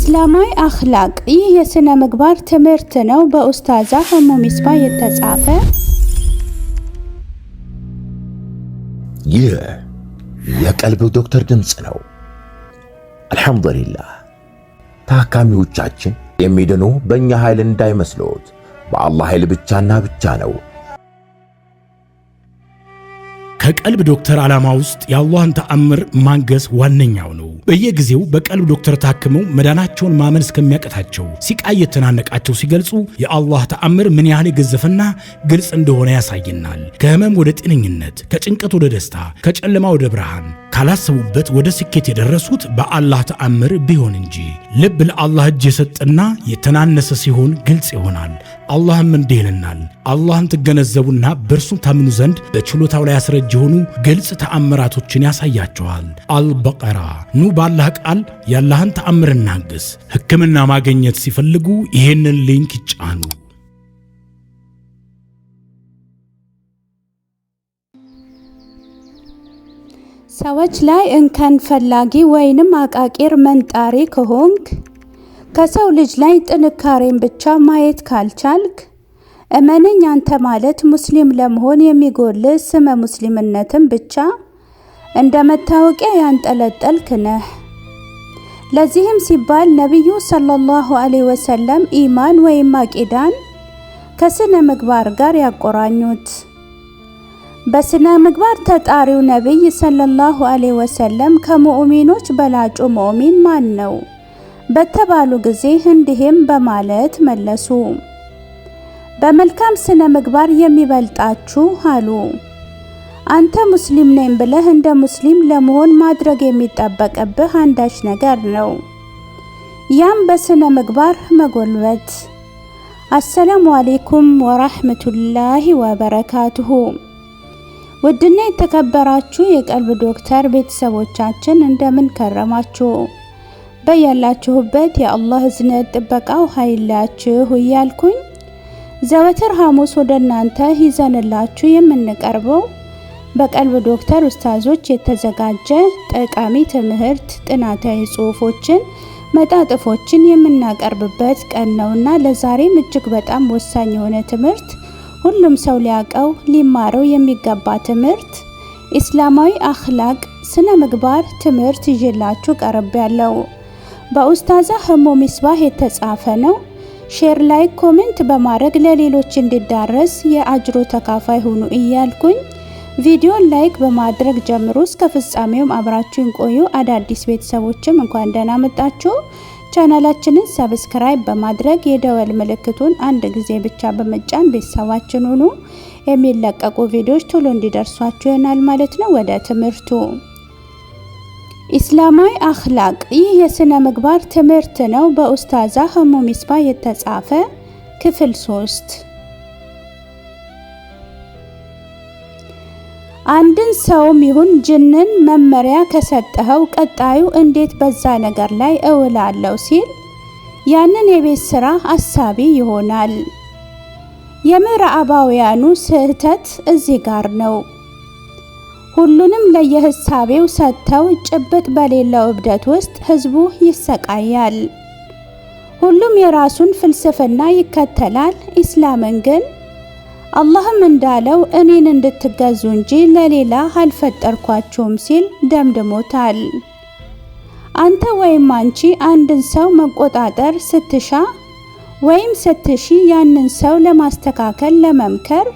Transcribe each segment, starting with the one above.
ኢስላማዊ አኽላቅ ይህ የሥነ ምግባር ትምህርት ነው። በኡስታዛ ኡሙ ሚስባህ የተጻፈ። ይህ የቀልብ ዶክተር ድምፅ ነው። አልሐምዱሊላህ። ታካሚዎቻችን የሚድኑ በእኛ ኃይል እንዳይመስሎት፣ በአላህ ኃይል ብቻና ብቻ ነው። ከቀልብ ዶክተር ዓላማ ውስጥ የአላህን ተአምር ማንገስ ዋነኛው ነው። በየጊዜው በቀልብ ዶክተር ታክመው መዳናቸውን ማመን እስከሚያቀታቸው ሲቃይ የተናነቃቸው ሲገልጹ የአላህ ተአምር ምን ያህል የገዘፈና ግልጽ እንደሆነ ያሳየናል። ከህመም ወደ ጤነኝነት፣ ከጭንቀት ወደ ደስታ፣ ከጨለማ ወደ ብርሃን፣ ካላሰቡበት ወደ ስኬት የደረሱት በአላህ ተአምር ቢሆን እንጂ። ልብ ለአላህ እጅ የሰጠና የተናነሰ ሲሆን ግልጽ ይሆናል። አላህም እንዲህ ይለናል፣ አላህን ትገነዘቡና በእርሱ ታምኑ ዘንድ በችሎታው ላይ ያስረጅ የሆኑ ግልጽ ተአምራቶችን ያሳያቸዋል። አልበቀራ። ኑ ባላህ ቃል ያላህን ተአምር እናግስ። ሕክምና ማግኘት ሲፈልጉ ይሄንን ሊንክ ይጫኑ። ሰዎች ላይ እንከን ፈላጊ ወይንም አቃቂር መንጣሪ ከሆንክ፣ ከሰው ልጅ ላይ ጥንካሬን ብቻ ማየት ካልቻልክ፣ እመነኝ አንተ ማለት ሙስሊም ለመሆን የሚጎል ስመ ሙስሊምነትን ብቻ እንደ መታወቂያ ያንጠለጠልክ ነህ። ለዚህም ሲባል ነቢዩ ሰለላሁ ዐለይሂ ወሰለም ኢማን ወይም አቂዳን ከስነ ምግባር ጋር ያቆራኙት። በስነ ምግባር ተጣሪው ነቢይ ሰለላሁ ዐለይሂ ወሰለም ከሙእሚኖች በላጩ ሙእሚን ማን ነው በተባሉ ጊዜ እንዲህም በማለት መለሱ፣ በመልካም ስነ ምግባር የሚበልጣችሁ አሉ። አንተ ሙስሊም ነኝ ብለህ እንደ ሙስሊም ለመሆን ማድረግ የሚጠበቅብህ አንዳች ነገር ነው። ያም በስነ ምግባር መጎልበት። አሰላሙ አለይኩም ወራህመቱላሂ ወበረካቱሁ። ውድና የተከበራችሁ የቀልብ ዶክተር ቤተሰቦቻችን እንደምን ከረማችሁ? በያላችሁበት የአላህ እዝነት ጥበቃው ኃይላችሁ እያልኩኝ ዘወትር ሐሙስ ወደ እናንተ ይዘንላችሁ የምንቀርበው በቀልብ ዶክተር ኡስታዞች የተዘጋጀ ጠቃሚ ትምህርት፣ ጥናታዊ ጽሑፎችን፣ መጣጥፎችን የምናቀርብበት ቀን ነውና ለዛሬም እጅግ በጣም ወሳኝ የሆነ ትምህርት፣ ሁሉም ሰው ሊያቀው ሊማረው የሚገባ ትምህርት፣ ኢስላማዊ አኽላቅ ስነ ምግባር ትምህርት ይዤላችሁ ቀርቤያለሁ። በኡስታዛ ኡሙ ሚስባህ የተጻፈ ነው። ሼር፣ ላይክ፣ ኮሜንት በማድረግ ለሌሎች እንዲዳረስ የአጅሩ ተካፋይ ሁኑ እያልኩኝ ቪዲዮን ላይክ በማድረግ ጀምሮ እስከ ፍጻሜውም አብራችሁን ቆዩ። አዳዲስ ቤተሰቦችም እንኳን ደህና መጣችሁ። ቻናላችንን ሰብስክራይብ በማድረግ የደወል ምልክቱን አንድ ጊዜ ብቻ በመጫን ቤተሰባችን ሁኑ። የሚለቀቁ ቪዲዮዎች ቶሎ እንዲደርሷችሁ ይሆናል ማለት ነው። ወደ ትምህርቱ። ኢስላማዊ አኽላቅ ይህ የሥነ ምግባር ትምህርት ነው። በኡስታዛ ኡሙ ሚስባህ የተጻፈ ክፍል 3። አንድን ሰውም ይሁን ጅንን መመሪያ ከሰጠኸው ቀጣዩ እንዴት በዛ ነገር ላይ እውላለሁ ሲል ያንን የቤት ስራ አሳቢ ይሆናል። የምዕራባውያኑ ስህተት እዚህ ጋር ነው። ሁሉንም ለየህሳቤው ሰጥተው ጭብጥ በሌለው እብደት ውስጥ ህዝቡ ይሰቃያል። ሁሉም የራሱን ፍልስፍና ይከተላል። ኢስላምን ግን አላህም እንዳለው እኔን እንድትገዙ እንጂ ለሌላ አልፈጠርኳችሁም ሲል ደምድሞታል። አንተ ወይም አንቺ አንድን ሰው መቆጣጠር ስትሻ ወይም ስትሺ ያንን ሰው ለማስተካከል ለመምከር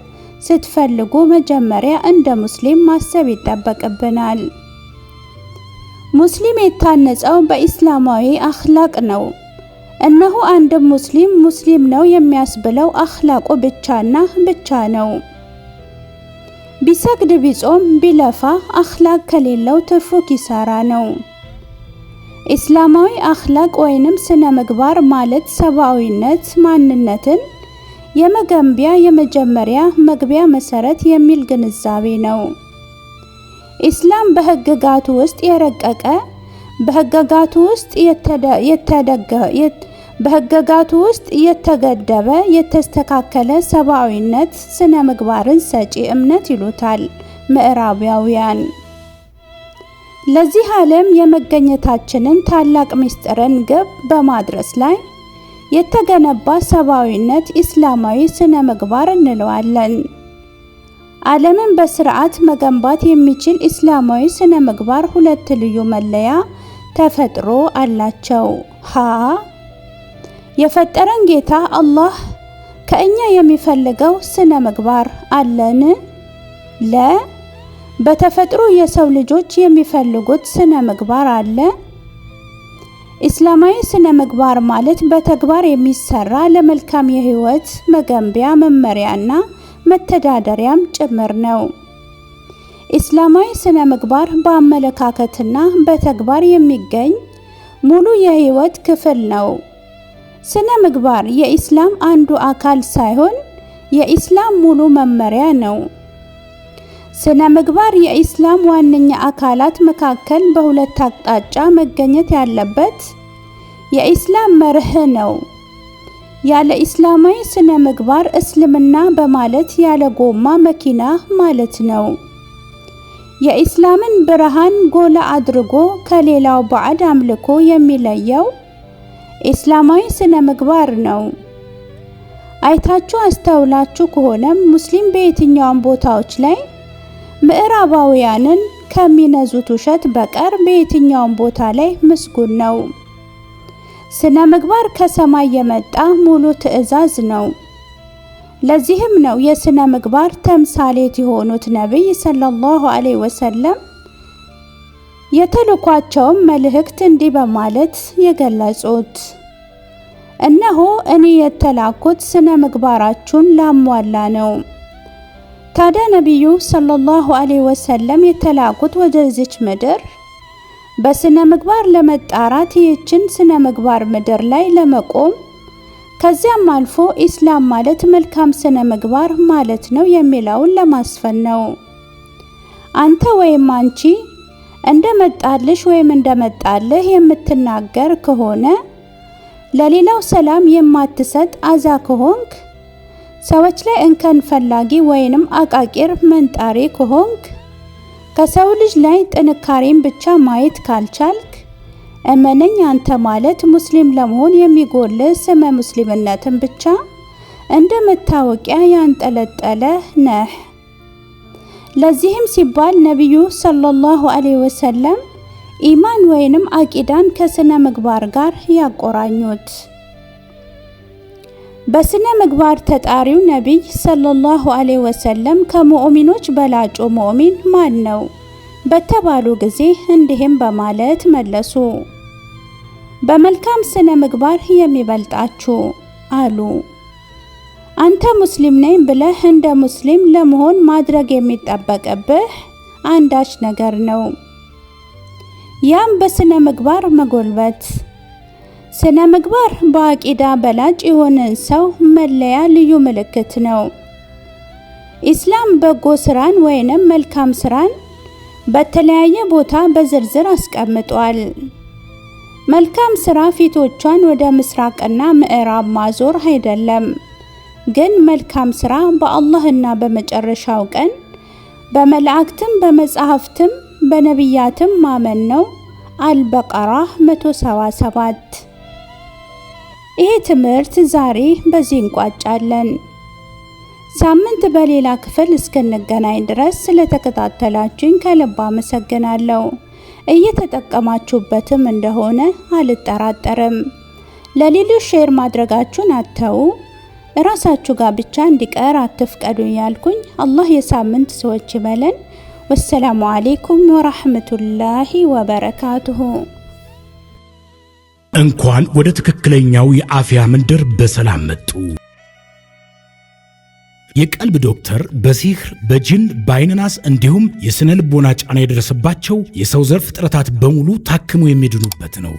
ስትፈልጉ መጀመሪያ እንደ ሙስሊም ማሰብ ይጠበቅብናል። ሙስሊም የታነጸው በኢስላማዊ አኽላቅ ነው። እነሆ አንድ ሙስሊም ሙስሊም ነው የሚያስብለው አኽላቁ ብቻና ብቻ ነው። ቢሰግድ ቢጾም ቢለፋ አኽላቅ ከሌለው ትርፉ ኪሳራ ነው። ኢስላማዊ አኽላቅ ወይንም ስነ ምግባር ማለት ሰብአዊነት ማንነትን የመገንቢያ የመጀመሪያ መግቢያ መሰረት የሚል ግንዛቤ ነው። ኢስላም በህግጋቱ ውስጥ የረቀቀ በህግጋቱ ውስጥ የተገደበ የተስተካከለ ሰብአዊነት ስነ ምግባርን ሰጪ እምነት ይሉታል ምዕራባውያን። ለዚህ ዓለም የመገኘታችንን ታላቅ ምስጢርን ግብ በማድረስ ላይ የተገነባ ሰብአዊነት ኢስላማዊ ስነ ምግባር እንለዋለን። ዓለምን በስርዓት መገንባት የሚችል ኢስላማዊ ስነ ምግባር ሁለት ልዩ መለያ ተፈጥሮ አላቸው። ሀ የፈጠረን ጌታ አላህ ከእኛ የሚፈልገው ስነ ምግባር አለን? ለ በተፈጥሮ የሰው ልጆች የሚፈልጉት ስነ ምግባር አለ? ኢስላማዊ ስነ ምግባር ማለት በተግባር የሚሰራ ለመልካም የህይወት መገንቢያ መመሪያና መተዳደሪያም ጭምር ነው። ኢስላማዊ ስነ ምግባር በአመለካከትና በተግባር የሚገኝ ሙሉ የህይወት ክፍል ነው። ስነ ምግባር የኢስላም አንዱ አካል ሳይሆን የኢስላም ሙሉ መመሪያ ነው። ስነ ምግባር የኢስላም ዋነኛ አካላት መካከል በሁለት አቅጣጫ መገኘት ያለበት የኢስላም መርህ ነው። ያለ ኢስላማዊ ስነ ምግባር እስልምና በማለት ያለ ጎማ መኪና ማለት ነው። የኢስላምን ብርሃን ጎላ አድርጎ ከሌላው ባዕድ አምልኮ የሚለየው ኢስላማዊ ስነ ምግባር ነው። አይታችሁ አስተውላችሁ ከሆነም ሙስሊም በየትኛውም ቦታዎች ላይ ምዕራባውያንን ከሚነዙት ውሸት በቀር በየትኛውም ቦታ ላይ ምስጉን ነው። ስነ ምግባር ከሰማይ የመጣ ሙሉ ትዕዛዝ ነው። ለዚህም ነው የስነ ምግባር ተምሳሌት የሆኑት ነብይ ሰለላሁ ዐለይሂ ወሰለም የተልኳቸውን መልእክት እንዲህ በማለት የገለጹት፣ እነሆ እኔ የተላኩት ስነ ምግባራችሁን ላሟላ ነው። ታዲያ ነብዩ ሰለላሁ ዐለይሂ ወሰለም የተላኩት ወደዚች ምድር በስነ ምግባር ለመጣራት ይህችን ስነ ምግባር ምድር ላይ ለመቆም ከዚያም አልፎ ኢስላም ማለት መልካም ስነ ምግባር ማለት ነው የሚለውን ለማስፈን ነው። አንተ ወይም አንቺ እንደመጣልሽ ወይም እንደመጣልህ የምትናገር ከሆነ፣ ለሌላው ሰላም የማትሰጥ አዛ ከሆንክ፣ ሰዎች ላይ እንከን ፈላጊ ወይንም አቃቂር መንጣሪ ከሆንክ፣ ከሰው ልጅ ላይ ጥንካሬን ብቻ ማየት ካልቻልክ፣ እመነኝ አንተ ማለት ሙስሊም ለመሆን የሚጎል ስመ ሙስሊምነትን ብቻ እንደ መታወቂያ ያንጠለጠለ ነህ። ለዚህም ሲባል ነብዩ ሰለላሁ ዐለይሂ ወሰለም ኢማን ወይንም አቂዳን ከስነ ምግባር ጋር ያቆራኙት። በስነ ምግባር ተጣሪው ነብይ ሰለላሁ ዐለይሂ ወሰለም ከሙእሚኖች በላጩ ሙእሚን ማን ነው በተባሉ ጊዜ እንዲህም በማለት መለሱ፣ በመልካም ስነ ምግባር የሚበልጣችሁ አሉ። አንተ ሙስሊም ነኝ ብለህ እንደ ሙስሊም ለመሆን ማድረግ የሚጠበቅብህ አንዳች ነገር ነው። ያም በስነ ምግባር መጎልበት። ስነ ምግባር በአቂዳ በላጭ የሆነን ሰው መለያ ልዩ ምልክት ነው። ኢስላም በጎ ስራን ወይንም መልካም ስራን በተለያየ ቦታ በዝርዝር አስቀምጧል። መልካም ስራ ፊቶቿን ወደ ምስራቅና ምዕራብ ማዞር አይደለም፣ ግን መልካም ስራ በአላህና በመጨረሻው ቀን በመላእክትም በመጻሕፍትም በነቢያትም ማመን ነው። አልበቀራ 177። ይሄ ትምህርት ዛሬ በዚህ እንቋጫለን። ሳምንት በሌላ ክፍል እስክንገናኝ ድረስ ስለተከታተላችሁኝ ከልብ አመሰግናለሁ። እየተጠቀማችሁበትም እንደሆነ አልጠራጠርም። ለሌሎች ሼር ማድረጋችሁን አተው። ራሳችሁ ጋር ብቻ እንዲቀር አትፍቀዱ ያልኩኝ። አላህ የሳምንት ሰዎች ይበለን። ወሰላሙ አለይኩም ወራህመቱላሂ ወበረካቱሁ። እንኳን ወደ ትክክለኛው የአፍያ መንደር በሰላም መጡ። የቀልብ ዶክተር በሲህር በጅን በአይንናስ እንዲሁም የስነ ልቦና ጫና የደረሰባቸው የሰው ዘር ፍጥረታት በሙሉ ታክሞ የሚድኑበት ነው።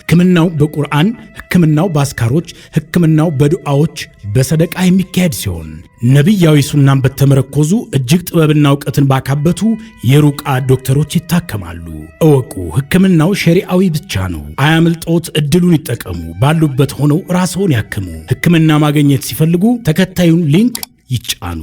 ሕክምናው በቁርአን፣ ሕክምናው በአስካሮች፣ ሕክምናው በዱዓዎች በሰደቃ የሚካሄድ ሲሆን ነቢያዊ ሱናን በተመረኮዙ እጅግ ጥበብና እውቀትን ባካበቱ የሩቃ ዶክተሮች ይታከማሉ። እወቁ፣ ሕክምናው ሸሪዓዊ ብቻ ነው። አያምልጦት፣ እድሉን ይጠቀሙ። ባሉበት ሆነው ራስዎን ያክሙ። ሕክምና ማግኘት ሲፈልጉ ተከታዩን ሊንክ ይጫኑ።